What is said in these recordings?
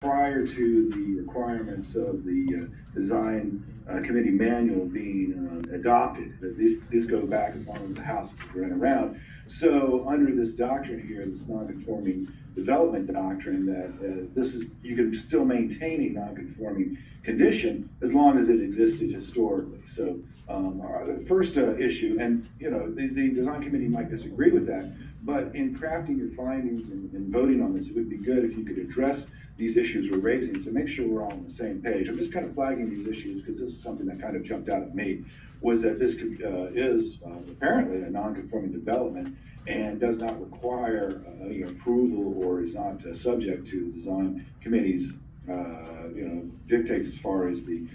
prior to the requirements of the design committee manual being adopted. That these go back as long as the house has been around. So under this doctrine here, this non-conforming development doctrine, that this is, you can still maintain a non-conforming condition as long as it existed historically. So the first issue, and the design committee might disagree with that, but in crafting your findings and voting on this, it would be good if you could address these issues we're raising, so make sure we're all on the same page. I'm just kind of flagging these issues because this is something that kind of jumped out at me, was that this is apparently a non-conforming development and does not require approval, or is not subject to the design committee's dictates as far as the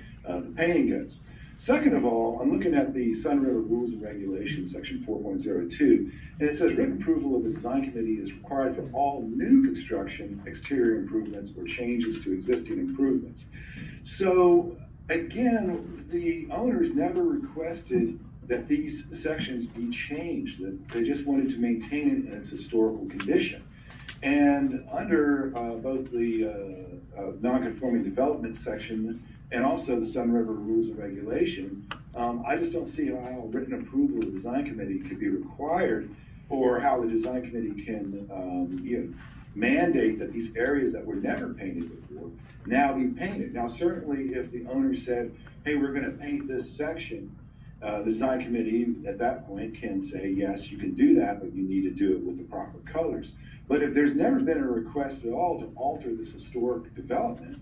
painting goes. Second of all, I'm looking at the Sun River Rules and Regulations, section 4.02, and it says written approval of the design committee is required for all new construction, exterior improvements, or changes to existing improvements. So again, the owners never requested that these sections be changed, that they just wanted to maintain it in its historical condition. And under both the non-conforming development section and also the Sun River Rules and Regulation, I just don't see how written approval of the design committee could be required, or how the design committee can mandate that these areas that were never painted before now be painted. Now, certainly if the owner said, hey, we're gonna paint this section, the design committee at that point can say, yes, you can do that, but you need to do it with the proper colors. But if there's never been a request at all to alter this historic development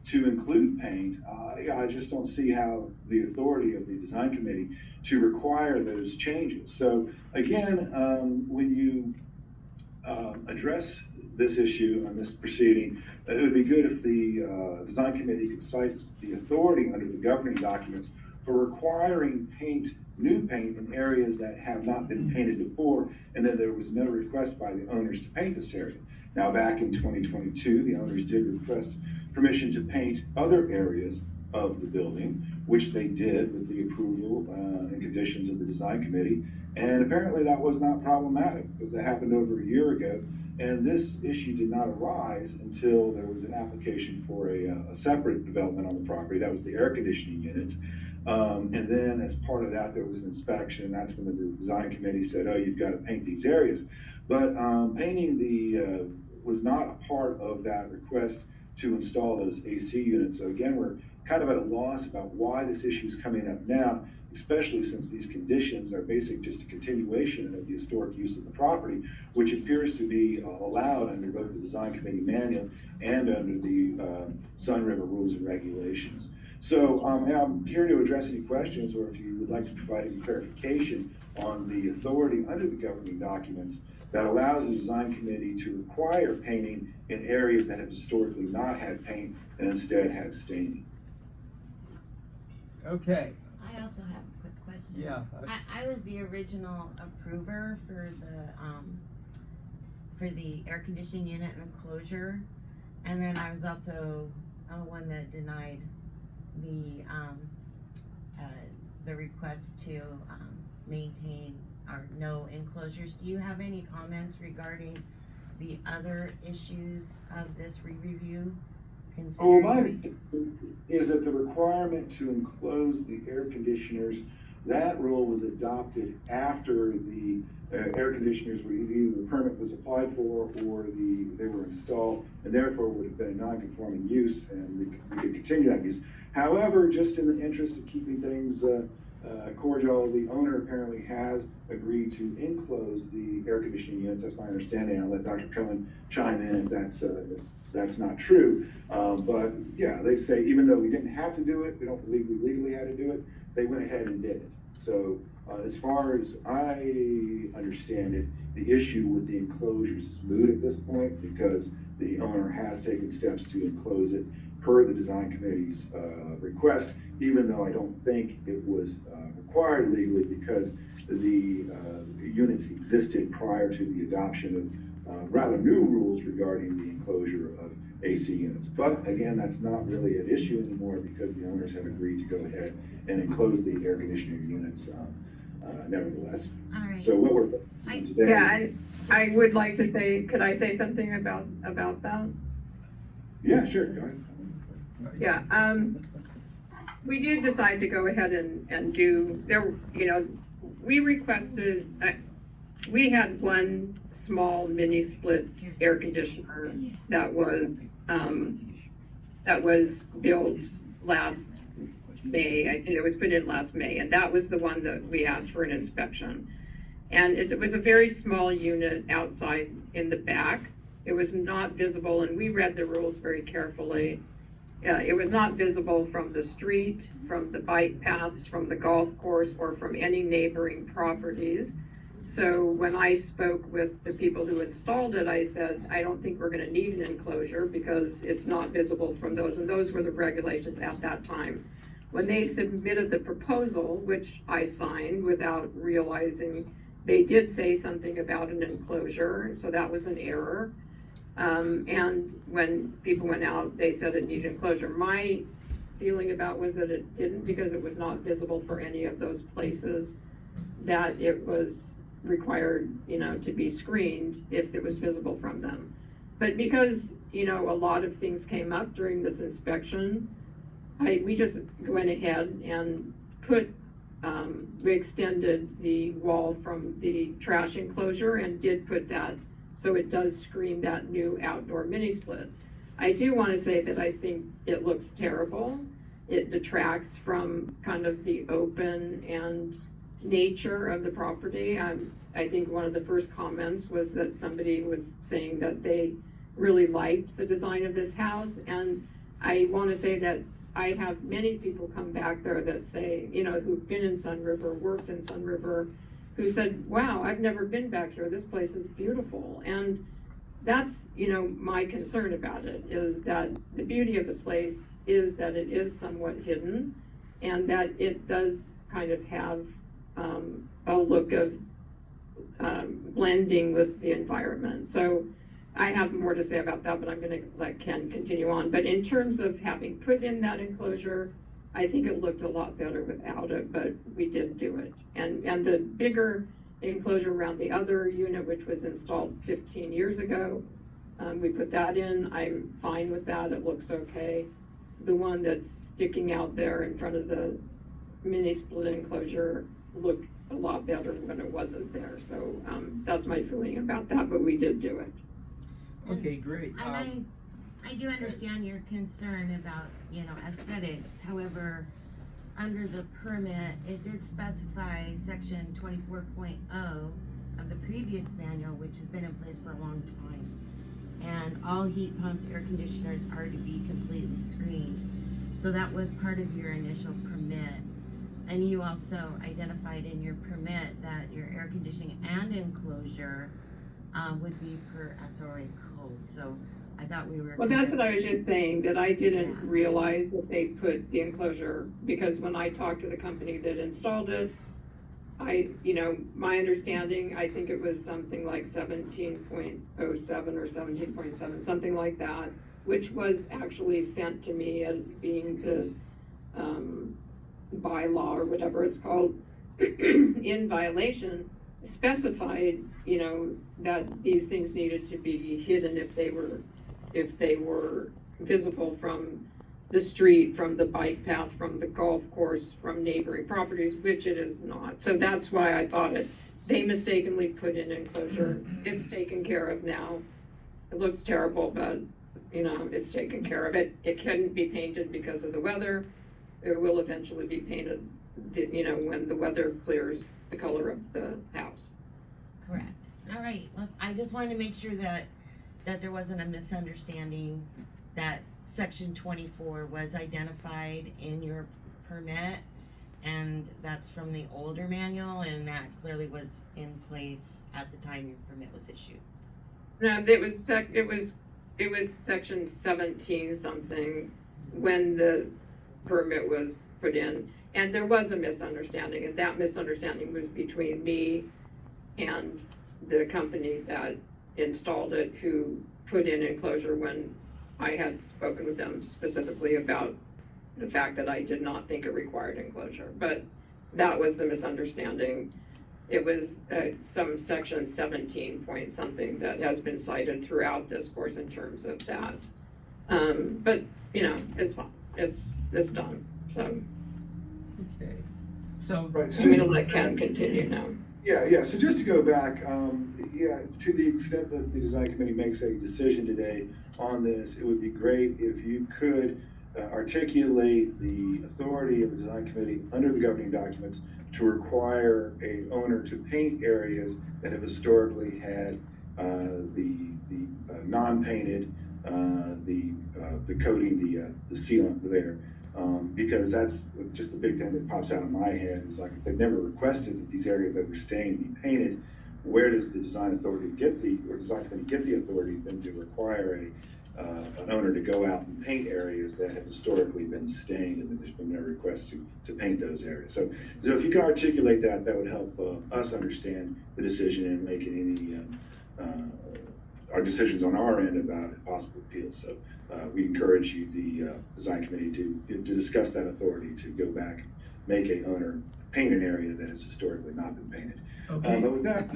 to include paint, I just don't see how the authority of the design committee to require those changes. So again, when you address this issue on this proceeding, it would be good if the design committee could cite the authority under the governing documents for requiring new paint in areas that have not been painted before, and then there was no request by the owners to paint this area. Now, back in 2022, the owners did request permission to paint other areas of the building, which they did with the approval and conditions of the design committee. And apparently that was not problematic, because that happened over a year ago. And this issue did not arise until there was an application for a separate development on the property. That was the air conditioning units. And then as part of that, there was an inspection, and that's when the design committee said, oh, you've got to paint these areas. But painting was not a part of that request to install those AC units. So again, we're kind of at a loss about why this issue is coming up now, especially since these conditions are basically just a continuation of the historic use of the property, which appears to be allowed under both the design committee manual and under the Sun River Rules and Regulations. So I'm here to address any questions, or if you would like to provide any clarification on the authority under the governing documents that allows the design committee to require painting in areas that have historically not had paint and instead had staining. Okay. I also have a quick question. Yeah. I was the original approver for the air conditioning unit and enclosure, and then I was also the one that denied the request to maintain our no enclosures. Do you have any comments regarding the other issues of this re-review? My is that the requirement to enclose the air conditioners, that rule was adopted after the air conditioners were either the permit was applied for or they were installed, and therefore would have been a non-conforming use, and we could continue that use. However, just in the interest of keeping things cordial, the owner apparently has agreed to enclose the air conditioning units. That's my understanding. I'll let Dr. Cohen chime in if that's not true. But yeah, they say even though we didn't have to do it, we don't believe we legally had to do it, they went ahead and did it. So as far as I understand it, the issue with the enclosures is moot at this point, because the owner has taken steps to enclose it per the design committee's request, even though I don't think it was required legally, because the units existed prior to the adoption of rather new rules regarding the enclosure of AC units. But again, that's not really an issue anymore, because the owners have agreed to go ahead and enclose the air conditioning units nevertheless. All right. So what we're doing today. Yeah, I would like to say, could I say something about that? Yeah, sure, go ahead. Yeah, we did decide to go ahead and do, there, you know, we requested, we had one small mini split air conditioner that was built last May. I think it was put in last May, and that was the one that we asked for an inspection. And it was a very small unit outside in the back. It was not visible, and we read the rules very carefully. It was not visible from the street, from the bike paths, from the golf course, or from any neighboring properties. So when I spoke with the people who installed it, I said, I don't think we're gonna need an enclosure because it's not visible from those, and those were the regulations at that time. When they submitted the proposal, which I signed without realizing, they did say something about an enclosure, so that was an error. And when people went out, they said it needed enclosure. My feeling about was that it didn't, because it was not visible for any of those places that it was required, you know, to be screened if it was visible from them. But because, you know, a lot of things came up during this inspection, we just went ahead and we extended the wall from the trash enclosure and did put that, so it does screen that new outdoor mini split. I do want to say that I think it looks terrible. It detracts from kind of the open and nature of the property. I think one of the first comments was that somebody was saying that they really liked the design of this house, and I want to say that I have many people come back there that say, you know, who've been in Sun River, worked in Sun River, who said, wow, I've never been back here, this place is beautiful. And that's, you know, my concern about it, is that the beauty of the place is that it is somewhat hidden, and that it does kind of have a look of blending with the environment. So I have more to say about that, but I'm going to let Ken continue on. But in terms of having put in that enclosure, I think it looked a lot better without it, but we did do it. And the bigger enclosure around the other unit, which was installed 15 years ago, we put that in. I'm fine with that. It looks okay. The one that's sticking out there in front of the mini split enclosure looked a lot better when it wasn't there. So that's my feeling about that, but we did do it. Okay, great. And I do understand your concern about, you know, aesthetics. However, under the permit, it did specify section 24.0 of the previous manual, which has been in place for a long time. And all heat pumps, air conditioners are to be completely screened. So that was part of your initial permit. And you also identified in your permit that your air conditioning and enclosure would be per SROA code. So I thought we were. Well, that's what I was just saying, that I didn't realize that they put the enclosure, because when I talked to the company that installed it, you know, my understanding, I think it was something like 17.07 or 17.7, something like that, which was actually sent to me as being the bylaw or whatever it's called in violation, specified, you know, that these things needed to be hidden if they were visible from the street, from the bike path, from the golf course, from neighboring properties, which it is not. So that's why I thought they mistakenly put in enclosure. It's taken care of now. It looks terrible, but you know, it's taken care of. It couldn't be painted because of the weather. It will eventually be painted, you know, when the weather clears the color of the house. Correct. All right. Well, I just wanted to make sure that there wasn't a misunderstanding, that section 24 was identified in your permit, and that's from the older manual, and that clearly was in place at the time your permit was issued. No, it was section 17 something when the permit was put in, and there was a misunderstanding, and that misunderstanding was between me and the company that installed it, who put in enclosure when I had spoken with them specifically about the fact that I did not think it required enclosure. But that was the misunderstanding. It was some section 17 point something that has been cited throughout this course in terms of that. But, you know, it's fine, it's done, so Okay. So, Right, so I'm just, gonna let Ken continue now. yeah, so just to go back, yeah, to the extent that the design committee makes a decision today on this, it would be great if you could articulate the authority of the design committee under the governing documents to require a owner to paint areas that have historically had the non-painted, the coating, the sealant there. Because that's just the big thing that pops out of my head is like, if they've never requested that these areas that were stained be painted, where does the design authority or design committee get the authority then to require an owner to go out and paint areas that have historically been stained and that there's been no request to paint those areas? So if you can articulate that, that would help us understand the decision and making any our decisions on our end about possible appeals. So we encourage you, the design committee, to discuss that authority to go back and make a owner paint an area that has historically not been painted. Okay. But with that,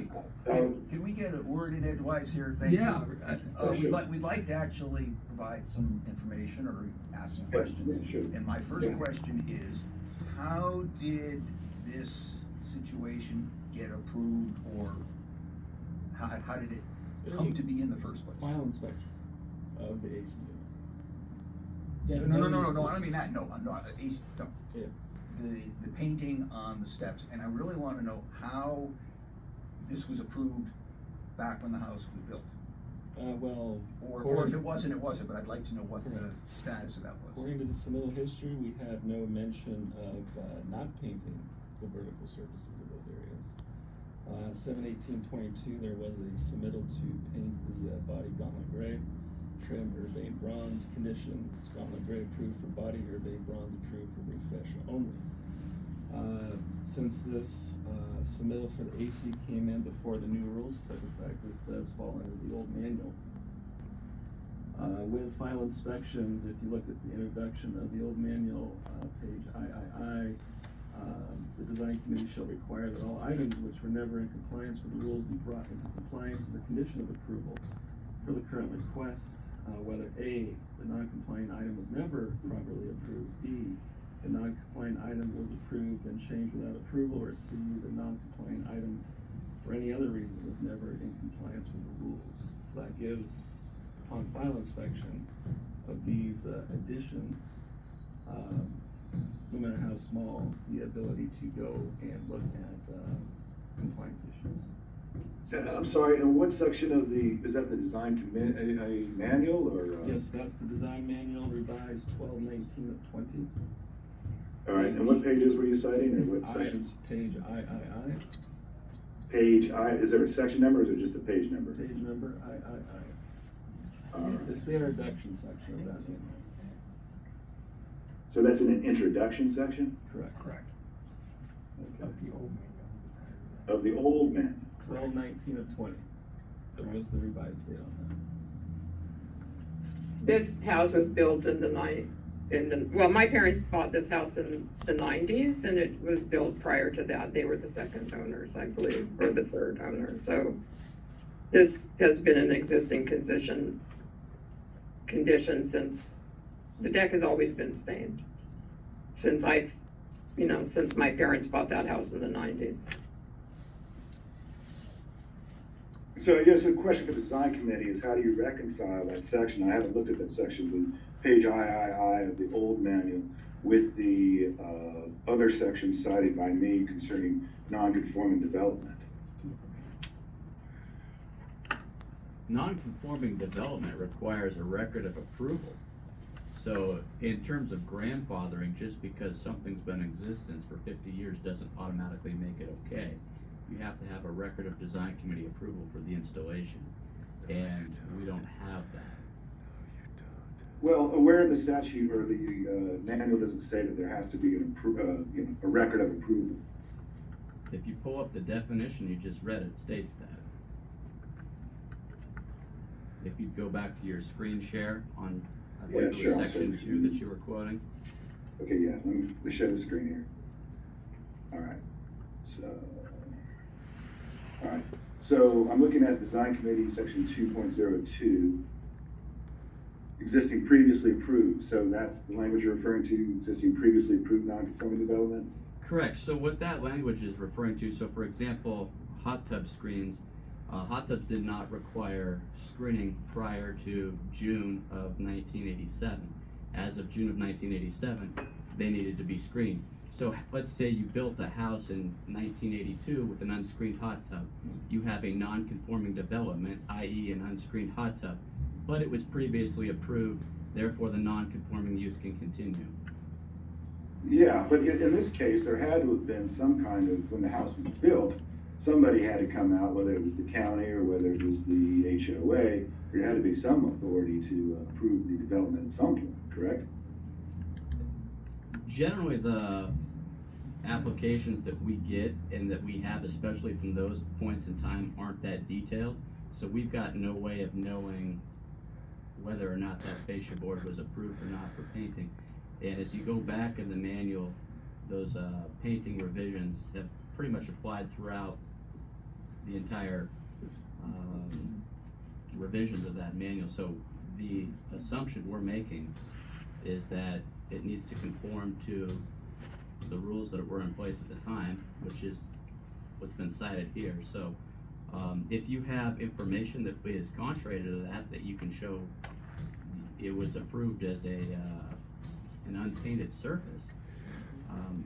Can we get a word in edgewise here? Thank yeah, you. We'd like to actually provide some information or ask some questions. Yeah, sure. And my first question is, how did this situation get approved, or how did it come to be in the first place? Final inspection of the AC. No, I don't mean that, no, no. Yeah. The painting on the steps, and I really wanna know how this was approved back when the house was built. Well, Or if it wasn't, but I'd like to know what the status of that was. according to the submittal history, we have no mention of not painting the vertical surfaces of those areas. 7/18/22, there was a submittal to paint the body gauntlet gray, trim urbane bronze, conditions gauntlet gray approved for body, urbane bronze approved for refresh only. Since this submittal for the AC came in before the new rules took effect, this does fall under the old manual. With final inspections, if you look at the introduction of the old manual, page III, the design committee shall require that all items which were never in compliance with the rules be brought into compliance as a condition of approval for the current request, whether A, the non-compliant item was never properly approved, B, the non-compliant item was approved and changed without approval, or C, the non-compliant item for any other reason was never in compliance with the rules. So that gives, upon final inspection of these additions, no matter how small, the ability to go and look at compliance issues. I'm sorry, and what section of is that the design a manual or? Yes, that's the design manual revised 12/19/20. All right, and what pages were you citing, or what sections? Page III. Page I, is there a section number, or is it just a page number? Page number III. All right. It's the introduction section of that manual. So that's in an introduction section Correct. Okay. of the old manual? 12/19/20. There was the revised date on This house was built in well, my parents bought this house in the 90s, and it was built prior to that. They were the second owners, I believe, or the third owner. So this has been an existing condition since, the deck has always been stained. Since since my parents bought that house in the 90s. So I guess the question for the design committee is, how do you reconcile that section? I haven't looked at that section, with page III of the old manual with the other sections cited by me concerning non-conforming development. Non-conforming development requires a record of approval. So in terms of grandfathering, just because something's been in existence for 50 years doesn't automatically make it okay. You have to have a record of design committee approval for the installation, and we don't have that. Well, where in the statute or the manual does it say that there has to be a record of approval? If you pull up the definition you just read, it states that. If you go back to your screen share on, I believe Yeah, it sure, was I'll section show 2 that you were quoting. Okay, yeah, let me share the screen here. All right, so I'm looking at design committee section 2.02. existing previously approved, so that's the language you're referring to, existing previously approved non-conforming development? Correct, so what that language is referring to, so for example, hot tub screens, hot tubs did not require screening prior to June of 1987. As of June of 1987, they needed to be screened. So let's say you built a house in 1982 with an unscreened hot tub. You have a non-conforming development, i.e. an unscreened hot tub, but it was previously approved, therefore the non-conforming use can continue. Yeah, but in this case, there had to have been some kind of, when the house was built, somebody had to come out, whether it was the county or whether it was the HOA, there had to be some authority to approve the development at some point, correct? Generally, the applications that we get and that we have, especially from those points in time, aren't that detailed. So we've got no way of knowing whether or not that fascia board was approved or not for painting. And as you go back in the manual, those painting revisions have pretty much applied throughout the entire revisions of that manual. So the assumption we're making is that it needs to conform to the rules that were in place at the time, which is what's been cited here. So if you have information that is contrary to that you can show it was approved as an unpainted surface,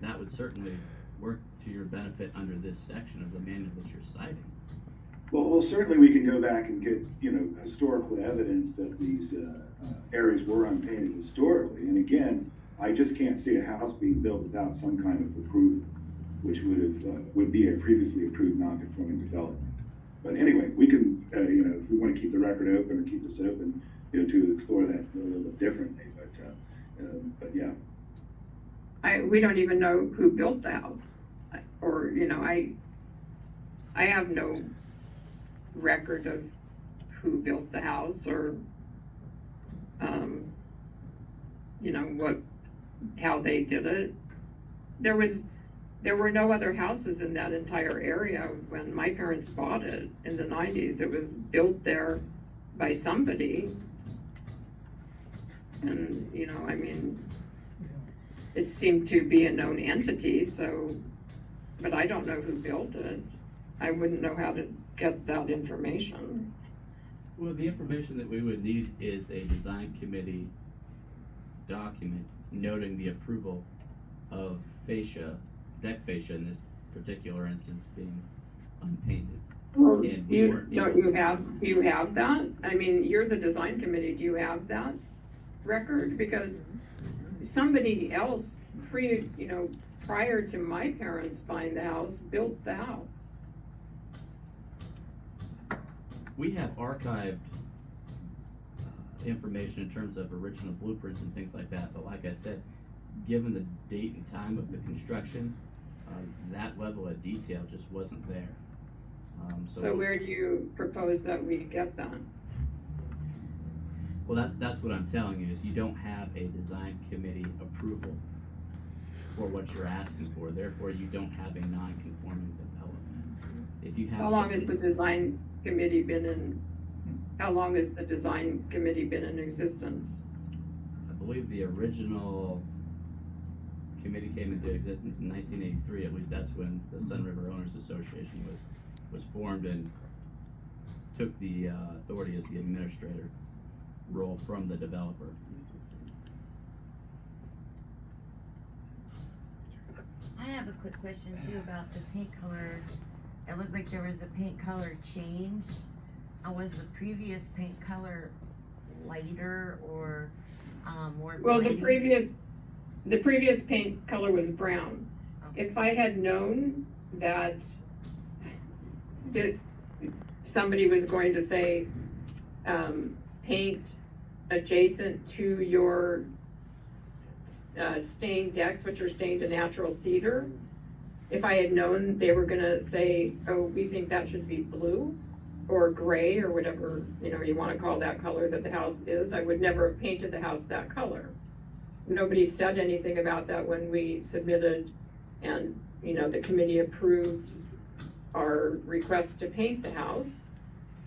that would certainly work to your benefit under this section of the manual that you're citing. Well, certainly we can go back and get, historical evidence that these areas were unpainted historically. And again, I just can't see a house being built without some kind of approval, which would be a previously approved non-conforming development. But anyway, we can, if we want to keep the record open or keep this open, to explore that a little bit differently. But yeah. We don't even know who built the house, or, I have no record of who built the house or, how they did it. There were no other houses in that entire area when my parents bought it in the 90s. It was built there by somebody. And, it seemed to be a known entity, but I don't know who built it. I wouldn't know how to get that information. Well, the information that we would need is a design committee document noting the approval of fascia, deck fascia in this particular instance being unpainted. Well, And do you have that? I mean, you're the design committee, do you have that record? Because somebody else prior to my parents buying the house, built the house. We have archived information in terms of original blueprints and things like that, but like I said, given the date and time of the construction, that level of detail just wasn't there. So where do you propose that we get that? Well, that's what I'm telling you, is you don't have a design committee approval for what you're asking for, therefore you don't have a non-conforming development. If you have How long has the design committee been in existence? I believe the original committee came into existence in 1983, at least that's when the Sun River Owners Association was formed and took the authority as the administrator role from the developer. I have a quick question too about the paint color. It looked like there was a paint color change. Was the previous paint color lighter or more Well, gritty? the previous paint color was brown. Okay. If I had known that somebody was going to say, paint adjacent to your stained decks, which are stained to natural cedar, if I had known they were gonna say, oh, we think that should be blue or gray or whatever, you wanna call that color that the house is, I would never have painted the house that color. Nobody said anything about that when we submitted and, the committee approved our request to paint the house.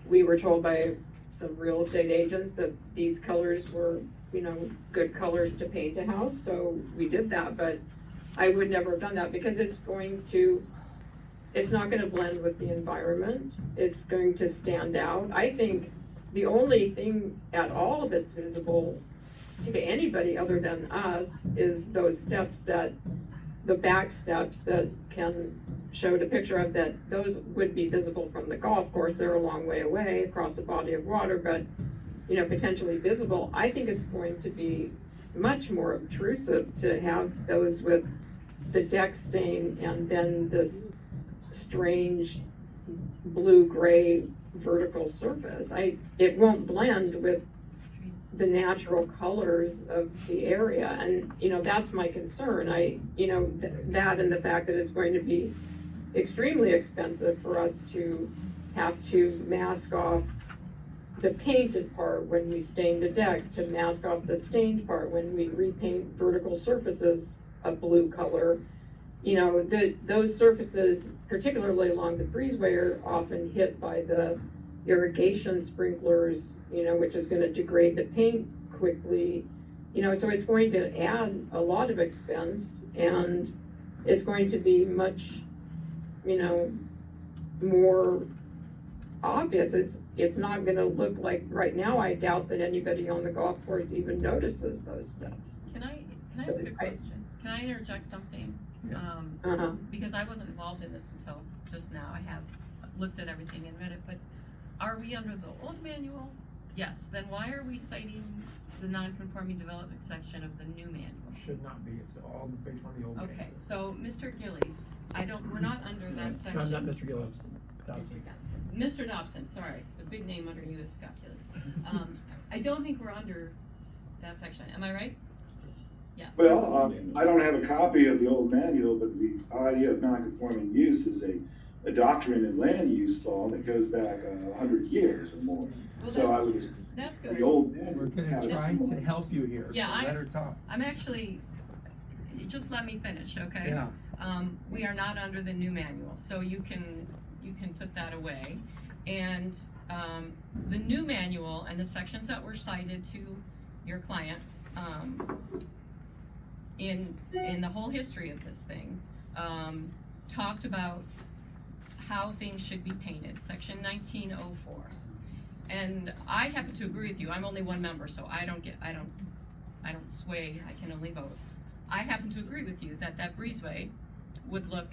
We were told by some real estate agents that these colors were, you know, good colors to paint a house, so we did that, but I would never have done that because it's not gonna blend with the environment, it's going to stand out. I think the only thing at all that's visible to anybody other than us is those steps the back steps that Ken showed a picture of, that those would be visible from the golf course. They're a long way away across a body of water, but, you know, potentially visible. I think it's going to be much more obtrusive to have those with the deck stain and then this strange blue-gray vertical surface. It won't blend with the natural colors of the area, and, you know, that's my concern. That and the fact that it's going to be extremely expensive for us to have to mask off the painted part when we stain the decks, to mask off the stained part when we repaint vertical surfaces a blue color. You know, those surfaces, particularly along the breezeway, are often hit by the irrigation sprinklers, you know, which is gonna degrade the paint quickly. You know, so it's going to add a lot of expense, and it's going to be much, you know, more obvious. It's not gonna look like, right now, I doubt that anybody on the golf course even notices those steps. Can I ask a question? Can I interject something? Yes. Because I wasn't involved in this until just now. I have looked at everything and read it, but are we under the old manual? Yes, then why are we citing the non-conforming development section of the new manual? Should not be, it's all based on the old. Okay, so Mr. Gillies, we're not under that section. No, not Mr. Gillis. Mr. Dobson, sorry, the big name under you is Scott Gillies. I don't think we're under that section, am I right? Yes. Well, I don't have a copy of the old manual, but the idea of non-conforming use is a doctrine in land use law that goes back 100 years or more. Well, So I was, that's good. the old We're manual. gonna has try more. to help you here, so Yeah, let her talk. I'm actually, you just let me finish, okay? Yeah. We are not under the new manual, so you can put that away. And, the new manual and the sections that were cited to your client, in the whole history of this thing, talked about how things should be painted, section 1904. And I happen to agree with you. I'm only one member, so I don't sway, I can only vote. I happen to agree with you that breezeway would look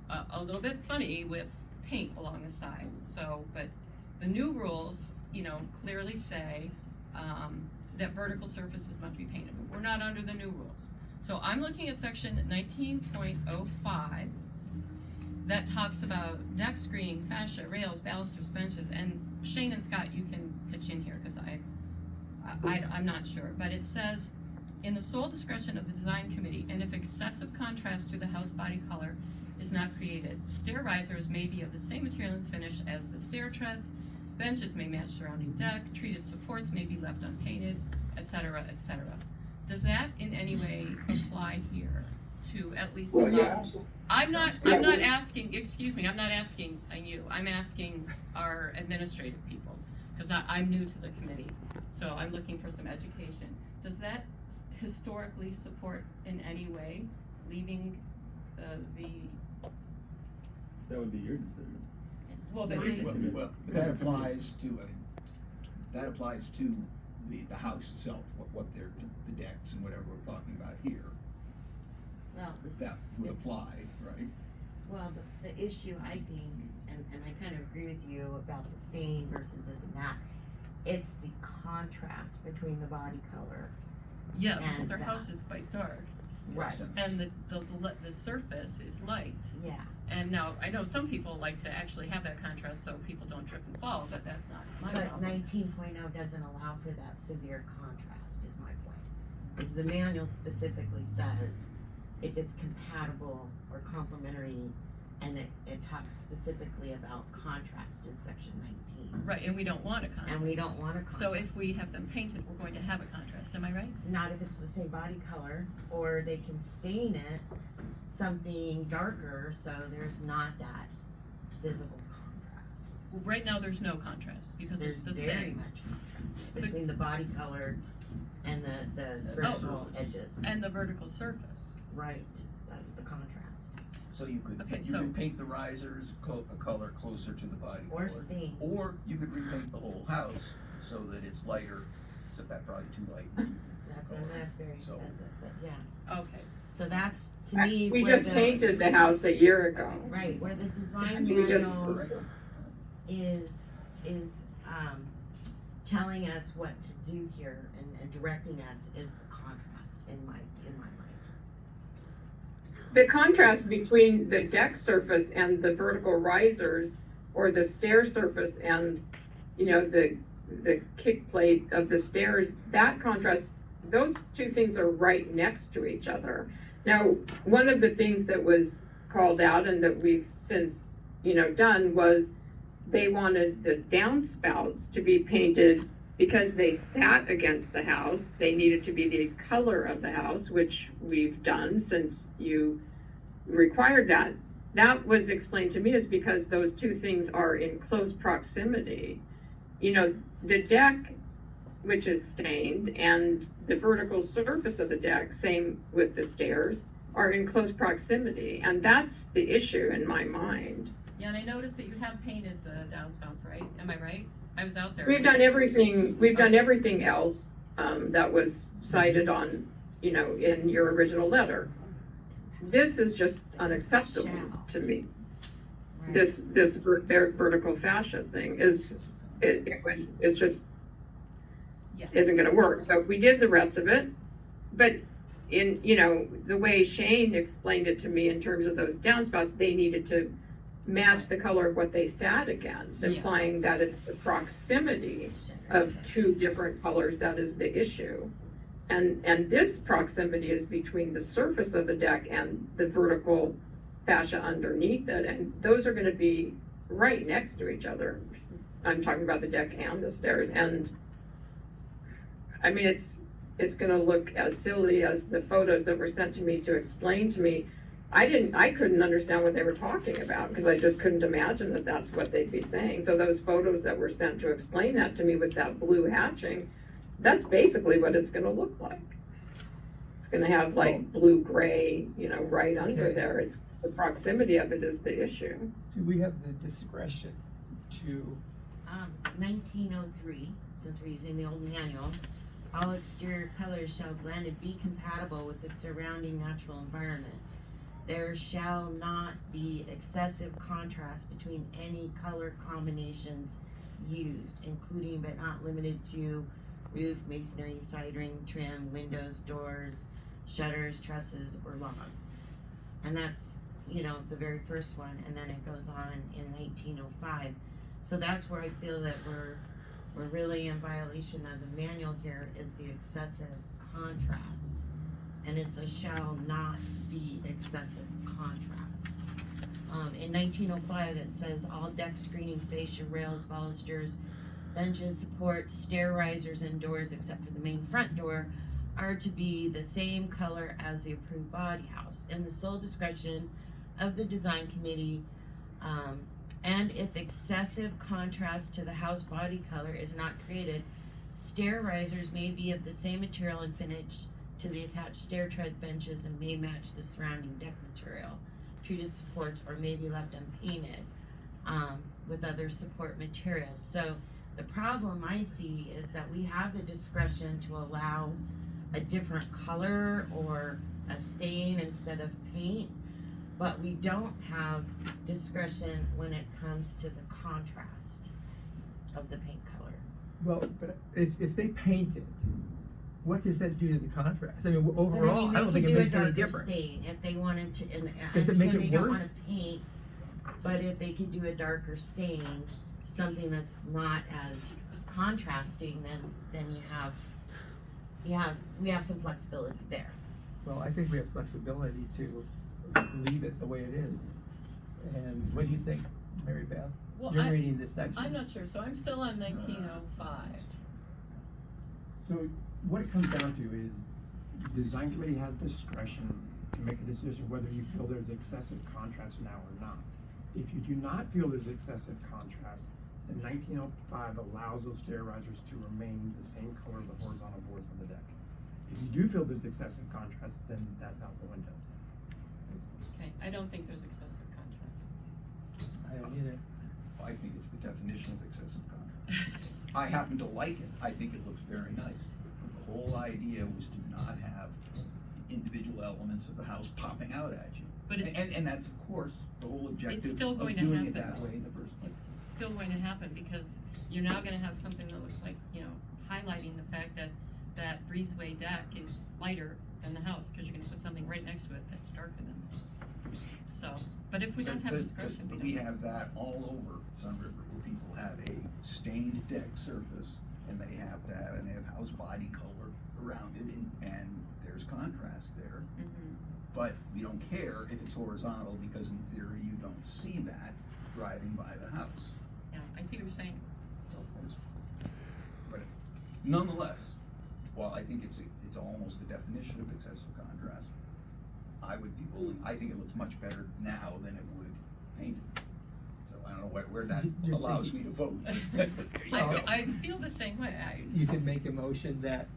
a little bit funny with paint along the side. So, but the new rules, you know, clearly say that vertical surfaces must be painted. We're not under the new rules. So I'm looking at section 19.05 that talks about deck screen, fascia, rails, balusters, benches, and Shane and Scott, you can pitch in here, because I'm not sure, but it says, in the sole discretion of the design committee, and if excessive contrast to the house body color is not created, stair risers may be of the same material and finish as the stair treads, benches may match surrounding deck, treated supports may be left unpainted, etc., etc. Does that in any way apply here to at least? Well, yeah. I'm not asking, excuse me, I'm not asking you, I'm asking our administrative people, because I'm new to the committee, so I'm looking for some education. Does that historically support in any way leaving That would be your decision. well, but Right. is it, Well, that applies to the house itself, what they're, the decks and whatever we're talking about here, Well, that would apply, right? well, the issue, I think, and I kind of agree with you about the stain versus this and that, it's the contrast between the body color. yeah, because And their that. house is quite dark, Right. and the surface is light. Yeah, And now, I know some people like to actually have that contrast so people don't trip and fall, but that's not my but problem. 19.0 doesn't allow for that severe contrast, is my point. Because the manual specifically says if it's compatible or complementary, and it talks specifically about contrast in section 19. Right, and we don't want a contrast. And we don't want a contrast. So if we have them painted, we're going to have a contrast, am I right? Not if it's the same body color, or they can stain it something darker, so there's not that visible contrast. right now, there's no contrast, because There's it's the very same. much contrast between the body color and the vertical edges. And the vertical surface. Right, that's the contrast. So you could, Okay, you so- could paint the risers a color closer to the body Or color. stain. Or you could repaint the whole house so that it's lighter, except that's probably too light. That's very So- expensive, but yeah. Okay, So that's, to me, We where just the, painted the house a year ago. right, where the design We just- manual Correct. is, telling us what to do here and directing us is the contrast in my mind. The contrast between the deck surface and the vertical risers, or the stair surface and, the kick plate of the stairs, that contrast, those two things are right next to each other. Now, one of the things that was called out and that we've since, done was they wanted the downspouts to be painted because they sat against the house. They needed to be the color of the house, which we've done since you required that. That was explained to me as because those two things are in close proximity. The deck, which is stained, and the vertical surface of the deck, same with the stairs, are in close proximity, and that's the issue in my mind. yeah, and I noticed that you have painted the downspouts, right? Am I right? I was out there. We've done everything else that was cited on, in your original letter. This is just unacceptable to me. Right. This vertical fascia thing it's just Yeah. isn't gonna work. So we did the rest of it, but in, the way Shane explained it to me in terms of those downspouts, they needed to match the color of what they sat against, Yes. implying that it's the proximity of two different colors that is the issue. And this proximity is between the surface of the deck and the vertical fascia underneath it, and those are gonna be right next to each other. I'm talking about the deck and the stairs, and I mean, it's gonna look as silly as the photos that were sent to me to explain to me. I couldn't understand what they were talking about, because I just couldn't imagine that that's what they'd be saying. So those photos that were sent to explain that to me with that blue hatching, that's basically what it's gonna look like. It's gonna have like blue-gray, right under Okay. there. It's, the proximity of it is the issue. Do we have the discretion to, 1903, since we're using the old manual, all exterior colors shall blend and be compatible with the surrounding natural environment. There shall not be excessive contrast between any color combinations used, including but not limited to roof, masonry, siding, trim, windows, doors, shutters, trusses, or logs. And that's, the very first one, and then it goes on in 1905. So that's where I feel that we're really in violation of the manual here, is the excessive contrast. And it's a shall not be excessive contrast. In 1905, it says all deck screening, fascia, rails, balusters, benches, supports, stair risers, and doors, except for the main front door, are to be the same color as the approved body house, in the sole discretion of the design committee. And if excessive contrast to the house body color is not created, stair risers may be of the same material and finish to the attached stair tread benches and may match the surrounding deck material. Treated supports or may be left unpainted with other support materials. So the problem I see is that we have the discretion to allow a different color or a stain instead of paint, but we don't have discretion when it comes to the contrast of the paint color. well, but if they paint it, what does that do to the contrast? I mean, But overall, I don't think it makes any They difference. could do a darker stain if they wanted to, and I Does it make understand it they don't worse? wanna paint, but if they could do a darker stain, something that's not as contrasting, then we have some flexibility there. Well, I think we have flexibility to leave it the way it is. And what do you think, Mary Beth? Well, You're reading this section. I'm not sure, so I'm still on 1905. So what it comes down to is the design committee has discretion to make a decision whether you feel there's excessive contrast now or not. If you do not feel there's excessive contrast, And 1905 allows those stair risers to remain the same color of the horizontal boards on the deck. If you do feel there's excessive contrast, then that's out the window. Okay, I don't think there's excessive contrast. I don't either. I think it's the definition of excessive contrast. I happen to like it, I think it looks very nice. The whole idea was to not have individual elements of the house popping out at you. But it's- And that's, of course, the whole objective still of going to doing it happen, that though. way in the first place. It's still going to happen because you're now gonna have something that looks like, you know, highlighting the fact that that breezeway deck is lighter than the house, cause you're gonna put something right next to it that's darker than the house. So, but if we don't have discretion, But we we don't. have that all over Sun River, where people have a stained deck surface, and they have house body color around it, and there's contrast there. Mhm. But we don't care if it's horizontal, because in theory, you don't see that driving by the house. Yeah, I see what you're saying. So but nonetheless, while I think it's almost the definition of excessive contrast, I would be willing, I think it looks much better now than it would painted. So I don't know where that You're allows me to vote. There you go. I feel the same way. You can make a motion that,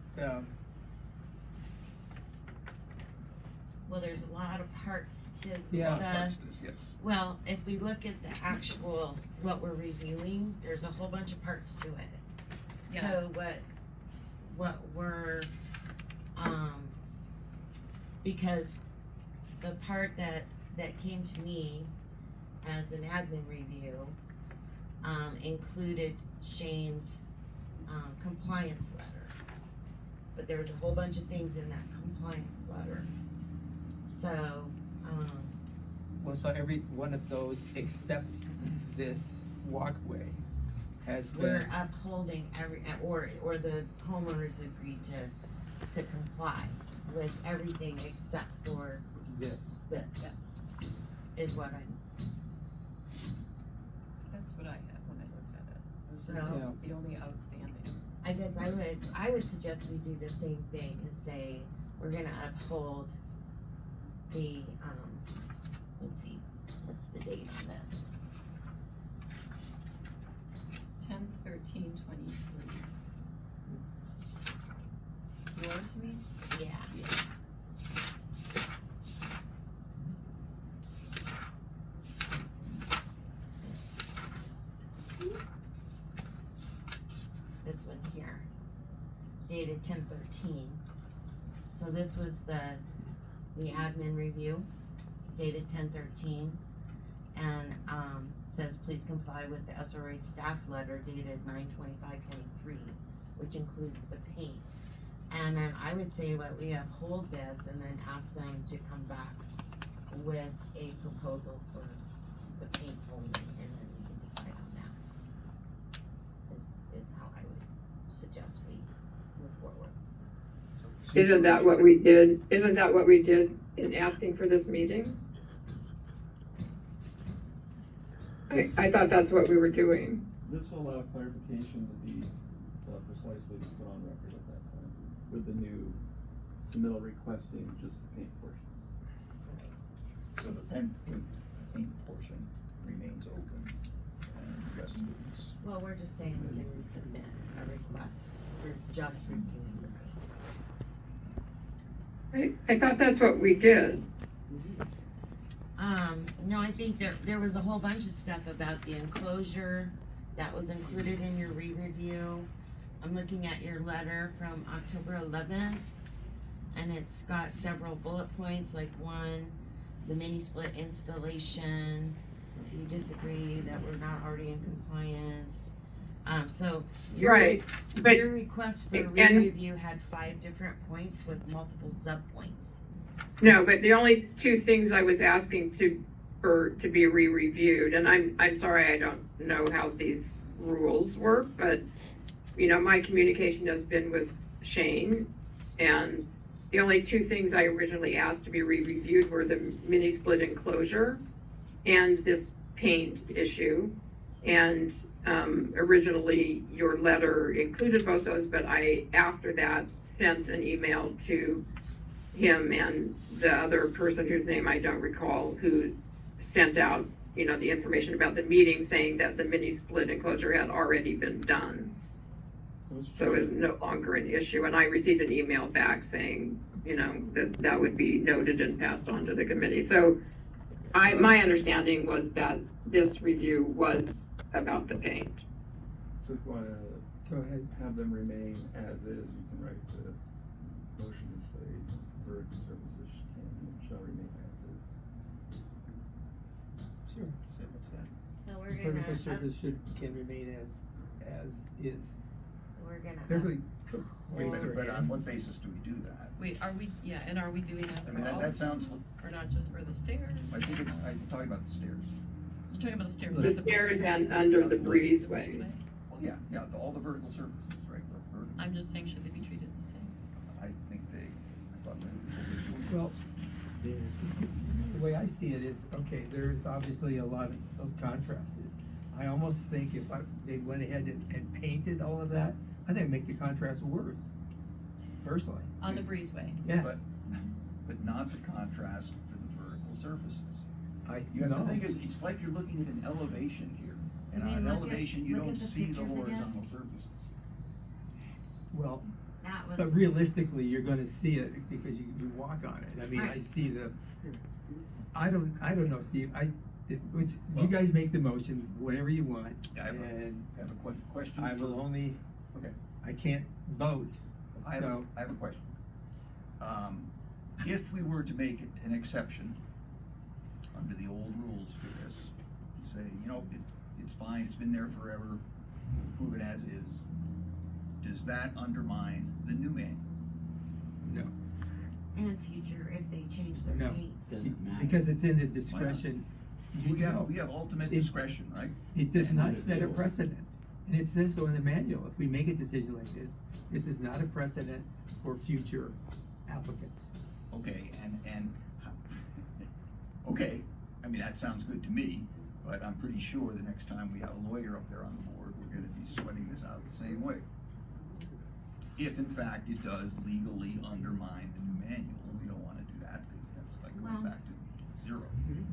Well, there's a lot of parts to Yeah. Parts of this, yes. well, if we look at the actual, what we're reviewing, there's a whole bunch of parts to it. Yeah. So what we're, because the part that came to me as an admin review, included Shane's, compliance letter. But there was a whole bunch of things in that compliance letter. So, well, so every one of those except this walkway has we're been, upholding or the homeowners agreed to comply with everything except for this. this. Is what That's what I had when I looked at it. So- This Yeah. was the only outstanding. I guess I would suggest we do the same thing and say, we're gonna uphold the, let's see, what's the date on this? 10/13/23. Yours, you mean? Yeah. This one here, dated 10/13. So this was the admin review, dated 10/13. And, says please comply with the SROA staff letter dated 9/25/23, which includes the paint. And then I would say what we uphold this and then ask them to come back with a proposal for the paint only, and then we can decide on that. Is how I would suggest we move forward. Isn't that what we did? Isn't that what we did in asking for this meeting? I thought that's what we were doing. This will allow clarification to be precisely put on record at that time, with the new submittal requesting just the paint portions. So the paint portion remains open, and the rest of it is. Well, we're just saying we can resubmit a request. We're just reviewing the paint. I thought that's what we did. No, I think there was a whole bunch of stuff about the enclosure that was included in your re-review. I'm looking at your letter from October 11th, and it's got several bullet points, like one, the mini split installation, if you disagree that we're not already in compliance. So your Right, but- your request for and- re-review had 5 different points with multiple sub-points. No, but the only two things I was asking to be re-reviewed, and I'm sorry, I don't know how these rules work, but, you know, my communication has been with Shane, and the only two things I originally asked to be re-reviewed were the mini split enclosure and this paint issue. And, originally, your letter included both those, but I, after that, sent an email to him and the other person whose name I don't recall, who sent out you know, the information about the meeting saying that the mini split enclosure had already been done. So it's no longer an issue, and I received an email back saying, you know, that would be noted and passed on to the committee. So my understanding was that this review was about the paint. So if you wanna Go ahead. have them remain as is, you can write the motion to say vertical surfaces shall remain as is. Sure. Say what's that? So we're gonna, Vertical up- surface can remain as is. so we're gonna. Beverly, Wait, raise your but on hand. what basis do we do that? Wait, are we, yeah, and are we doing that I for mean, all? that sounds, Or not just for the stairs? I think it's, I'm talking about the stairs. You're talking about the stairs. The stairs and under the breezeway. Well, yeah, all the vertical surfaces, right? Vertical. I'm just saying, should they be treated the same? I think I thought that. Well, the way I see it is, okay, there's obviously a lot of contrast. I almost think if they went ahead and painted all of that, I think it'd make the contrast worse, personally. On the breezeway? Yes. But not the contrast to the vertical surfaces. You have No. to think, it's like you're looking at an elevation here. And I on mean, an look at- elevation, you look don't at the see the pictures again. horizontal surfaces. Well, That was. but realistically, you're gonna see it because you walk on it. I mean, I Right. see I don't know, Steve, you Well- guys make the motion, whatever you want, I have and I have a question. I will only, Okay. I can't vote, I have, so. I have a question. If we were to make it an exception under the old rules for this, say, you know, it's fine, it's been there forever, prove it as is, does that undermine the new manual? No. And future, if they change their No. paint. Doesn't matter. Because it's in the discretion. You know, We have ultimate It- discretion, right? it does And not what it set a feels. precedent. And it says so in the manual, if we make a decision like this is not a precedent for future applicants. Okay, and, okay, I mean, that sounds good to me, but I'm pretty sure the next time we have a lawyer up there on the board, we're gonna be sweating this out the same way. If in fact it does legally undermine the new manual, we don't wanna do that, because that's like Well- going back to zero.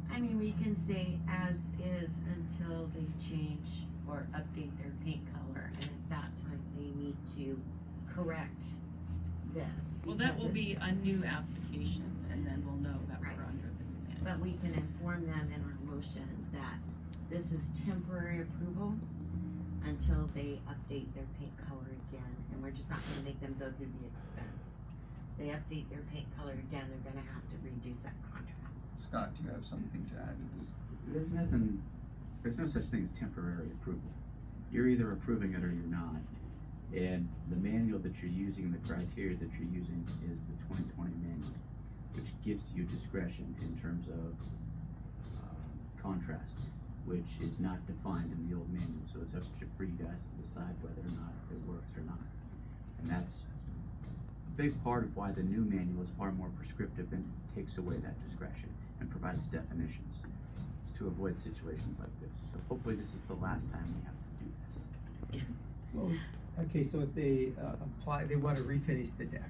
I mean, we can say as is until they change or update their paint color, and at that time, they need to correct this. Well, that because will be it's- a new application, and then we'll know that we're Right. under the new manual. But we can inform them in our motion that this is temporary approval until they update their paint color again, and we're just not gonna make them go through the expense. They update their paint color again, they're gonna have to reduce that contrast. Scott, do you have something to add to this? There's no such thing as temporary approval. You're either approving it or you're not. And the manual that you're using, the criteria that you're using is the 2020 manual, which gives you discretion in terms of contrast, which is not defined in the old manual. So it's up to for you guys to decide whether or not it works or not. And that's a big part of why the new manual is far more prescriptive and takes away that discretion and provides definitions. It's to avoid situations like this. So hopefully this is the last time we have to do this. Well, okay, so if they apply, they wanna refinish the deck.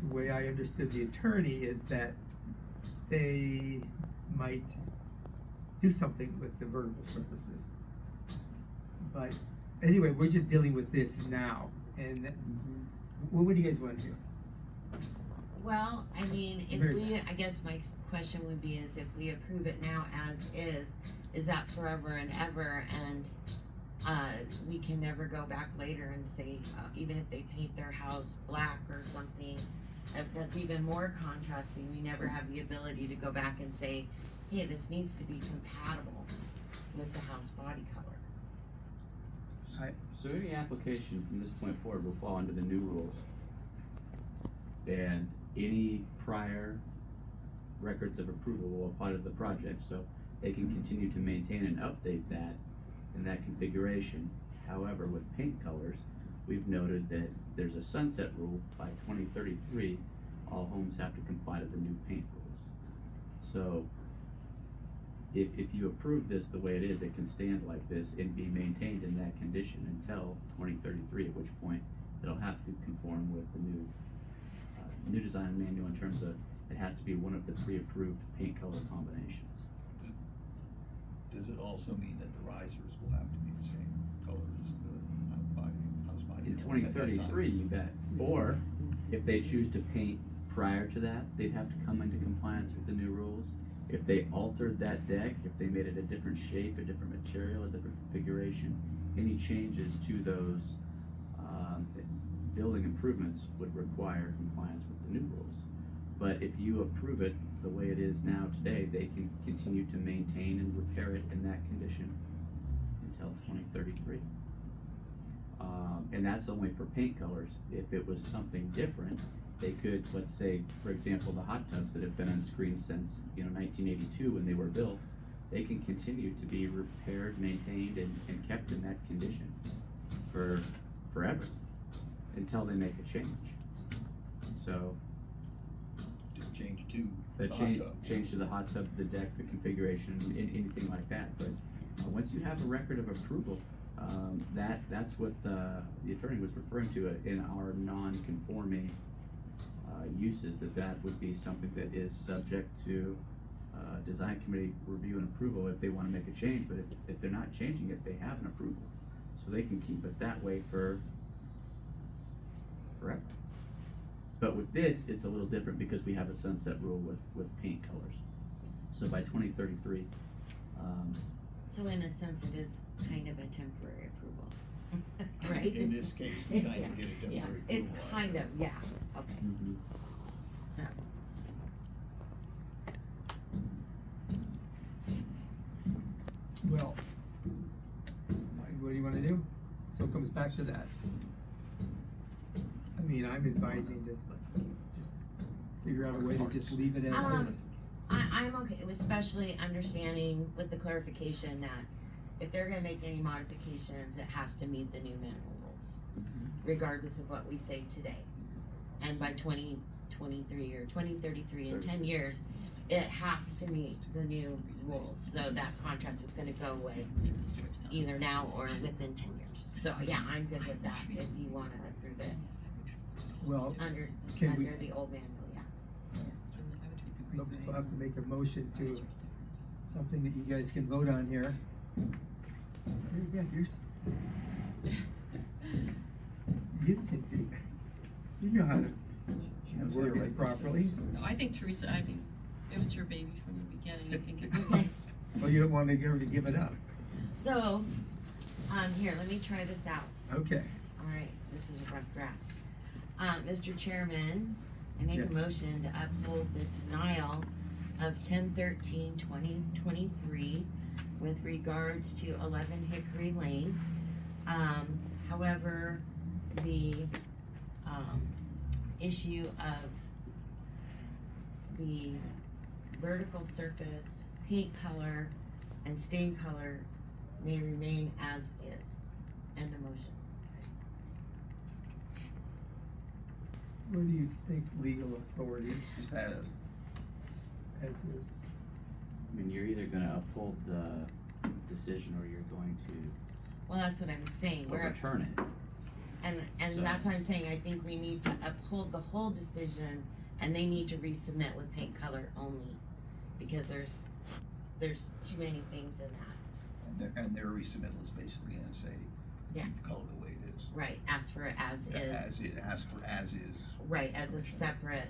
The way I understood the attorney is that they might do something with the vertical surfaces. But anyway, we're just dealing with this now, and what do you guys wanna do? Well, I mean, if Very we, I guess my question would be is if we approve it now as is that forever and ever, and we can never go back later and say, even if they paint their house black or something, that's even more contrasting, we never have the ability to go back and say, hey, this needs to be compatible with the house body color. So any application from this point forward will fall under the new rules. And any prior records of approval will apply to the project, so they can continue to maintain and update that in that configuration. However, with paint colors, we've noted that there's a sunset rule by 2033, all homes have to comply to the new paint rules. So if you approve this the way it is, it can stand like this and be maintained in that condition until 2033, at which point it'll have to conform with the new design manual in terms of it has to be one of the pre-approved paint color combinations. Does it also mean that the risers will have to be the same color as the house body? In 2033, you bet. Or if they choose to paint prior to that, they'd have to come into compliance with the new rules. If they altered that deck, if they made it a different shape, a different material, a different configuration, any changes to those building improvements would require compliance with the new rules. But if you approve it the way it is now today, they can continue to maintain and repair it in that condition until 2033. And that's only for paint colors. If it was something different, they could, let's say, for example, the hot tubs that have been on screen since 1982 when they were built, they can continue to be repaired, maintained, and kept in that condition for forever until they make a change. So To change to the the hot change, tub. change to the hot tub, the deck, the configuration, anything like that. But once you have a record of approval, that's what the attorney was referring to in our non-conforming uses, that would be something that is subject to design committee review and approval if they want to make a change. But if they're not changing it, they have an approval, so they can keep it that way for forever. But with this, it's a little different because we have a sunset rule with paint colors. So by 2033, So in a sense, it is kind of a temporary approval, right? In this case, we kind of get a Yeah, temporary it's approval. kind of, yeah, okay. Yeah. Well, what do you wanna do? So it comes back to that. I mean, I'm advising to just figure out a way to just leave it as is. I'm okay, especially understanding with the clarification that if they're gonna make any modifications, it has to meet the new manual rules, regardless of what we say today. And by 2023 or 2033, in 10 years, it has to meet the new rules, so that contrast is gonna go away either now or within 10 years. So, yeah, I'm good with that, if you wanna approve it Well, under can we, the old manual, yeah. we'll still have to make a motion to something that you guys can vote on here. There you go, you can do, you know how to word it properly. No, I think Teresa, I mean, it was your baby from the beginning, I think it Okay. So you don't want to get her to give it up. So, here, let me try this out. Okay. All right, this is a rough draft. Mr. Chairman, I make Yes. a motion to uphold the denial of 10/13/2023 with regards to 11 Hickory Lane. However, the, issue of the vertical surface, paint color, and stain color may remain as is. End of motion. What do you think legal authority Is that a, as is? I mean, you're either going to uphold the decision or you're going to Well, that's what I'm saying. overturn it. And So- that's why I'm saying I think we need to uphold the whole decision, and they need to resubmit with paint color only, because there's too many things in that. and their resubmittal is basically gonna say, Yeah. keep the color the way it is. Right, ask for it as As is, it, ask for as is. right, as a separate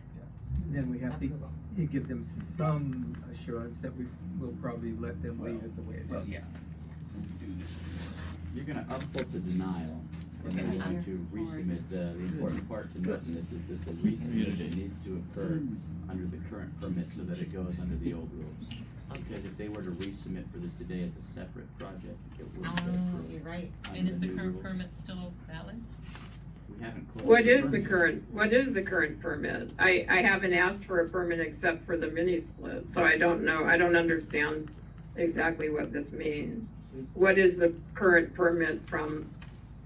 And then we have to approval. give them some assurance that we will probably let them leave it the way it is. Well, yeah, we do this. You're going to uphold the denial, and then you're going to resubmit. The important part to note in this is that the resubmission needs to occur under the current permit so that it goes under the old rules. Because if they were to resubmit for this today as a separate project, it wouldn't get Oh, approved. you're right. under And is the new current rules. permit still valid? We haven't closed. What is the permit. current permit? I haven't asked for a permit except for the mini split, so I don't know, I don't understand exactly what this means. What is the current permit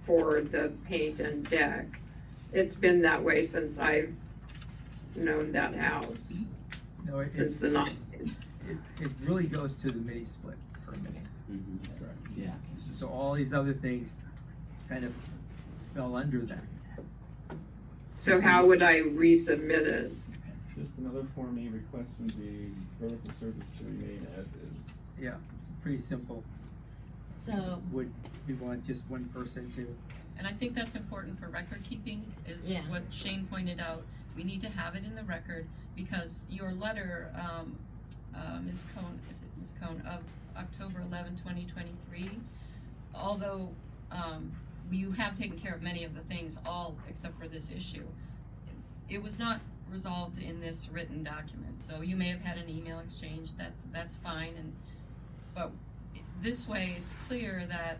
for the paint and deck? It's been that way since I've known that house, No, since the nineties. it really goes to the mini split permit. Mhm. Yeah. So all these other things kind of fell under that. So how would I resubmit it? Just another Form A requesting the vertical surface to remain as is. Yeah, it's pretty simple. So, Would we want just one person to, And I think that's important for record keeping, is Yeah. what Shane pointed out. We need to have it in the record, because your letter, Ms. Cohn, is it Ms. Cohn, of October 11, 2023, although, you have taken care of many of the things, all except for this issue, it was not resolved in this written document. So you may have had an email exchange, that's fine, but this way, it's clear that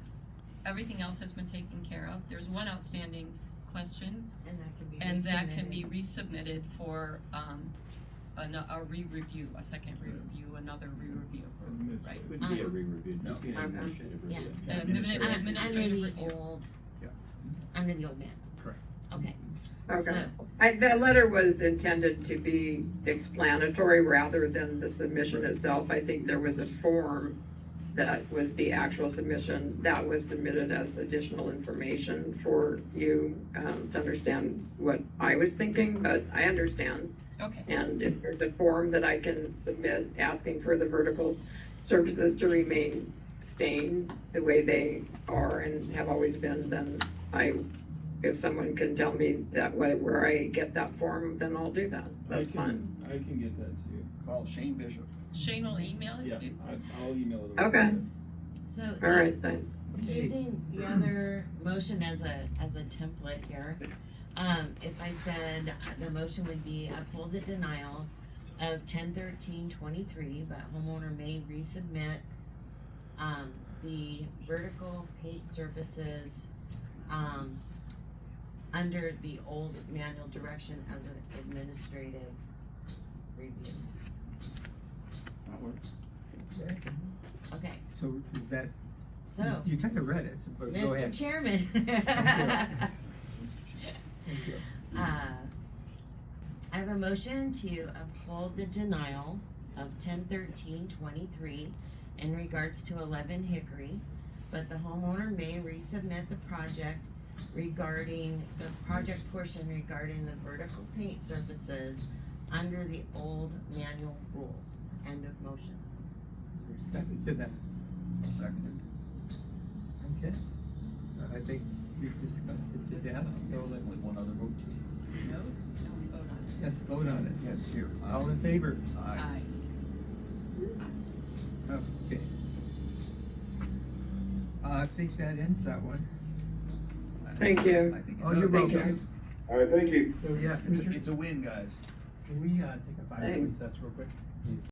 everything else has been taken care of. There's one outstanding question, and that can be and that can be resubmitted. resubmitted for, a re-review, a second re-review, another re-review, right? It would be a re-review, just be an Okay. administrative Yeah. review. Administrative Under administrative the review. old, Yeah. under the old man. Correct. Okay. Okay. So- The letter was intended to be explanatory rather than the submission itself. I think there was a form that was the actual submission that was submitted as additional information for you, to understand what I was thinking, but I understand. Okay, And if there's a form that I can submit asking for the vertical surfaces to remain stained the way they are and have always been, then if someone can tell me that way, where I get that form, then I'll do that. That's fine. I can get that to you. Call Shane Bishop. Shane will email it Yeah, to you. I'll email it over. Okay. to you. So, All right, then. using the other motion as a template here, if I said the motion would be uphold the denial of 10/13/23, but homeowner may resubmit, the vertical paint surfaces, under the old manual direction as an administrative review. That works. Okay, so is that, so, you kind of read it, so but go Mr. ahead. Chairman. Thank you. I have a motion to uphold the denial of 10/13/23 in regards to 11 Hickory, but the homeowner may resubmit the project regarding, the project portion regarding the vertical paint surfaces under the old manual rules. End of motion. Is there a second to that? Seconded. Okay. I think we've discussed it to death, so let's, Only one other vote. No, we vote on it. yes, vote on it. Yes, here. All in favor? Aye. Okay. I think that ends that one. Thank you. I think it Oh, you're does. Thank you. welcome. All right, thank you. So, yeah, It's a win, guys. Can we, take a 5-minute Thanks. recess real quick?